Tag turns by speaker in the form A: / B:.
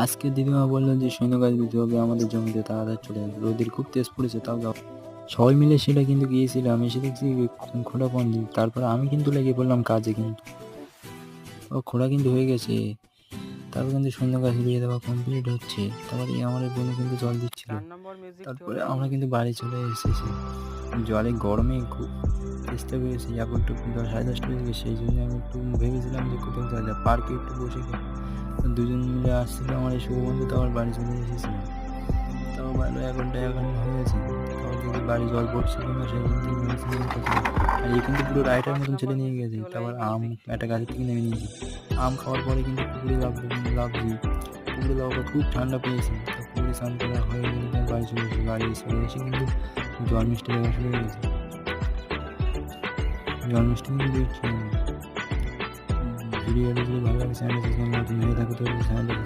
A: আজকে দিদিমা বললো যে সৈন্য গাছ দিতে হবে আমাদের জমিতে, তাড়াতাড়ি চলে আসবে, রোদের খুব তেজ পড়েছে, তাও যাও। সবাই মিলে সেটা কিন্তু গিয়েছিলাম, এসে দেখছি খোঁড়া বন্দি। তারপরে আমি কিন্তু লেগে পড়লাম কাজে, কিন্তু ও খোঁড়া কিন্তু হয়ে গেছে। তারপর কিন্তু সৈন্য গাছ দিয়ে দেওয়া কমপ্লিট হচ্ছে। তারপরে আমার বোনও কিন্তু জল দিচ্ছিল। তারপরে আমরা কিন্তু বাড়ি চলে এসেছি। জলে গরমে খুব চেষ্টা করেছি, এখন একটু 10 সাড়ে 10টা বেজে গেছে, সেই জন্য আমি একটু ভেবেছিলাম যে কোথাও যাওয়া যায়, পার্কে একটু বসে দুজন মিলে আসছিল আমার এই শুভ বন্ধু, তো আমার বাড়ি চলে এসেছিলাম। তাও ভালো, এখনটা এখন হয়েছে। তাও যদি বাড়ি জল পড়ছিল না, সেই জন্য ভেবেছিলাম কোথাও। আর এই কিন্তু পুরো রাইটার মতন ছেলে নিয়ে গেছে। তারপর আম একটা গাছের থেকে নেমে নিয়েছি, আম খাওয়ার পরে কিন্তু পুকুরে লাফছি। পুকুরে লাফাটা খুব ঠান্ডা পেয়েছি, তো পুকুরে স্নান করা হয়ে গেলে তার বাড়ি চলে এসেছি। বাড়ি চলে এসে কিন্তু জল মিষ্টি দেওয়া শুরু হয়ে গেছে। জল মিষ্টি কিন্তু দিচ্ছি। ভিডিওটা যদি ভালো লাগে চ্যানেলটা নতুন হয়ে থাকে তো চ্যানেলটা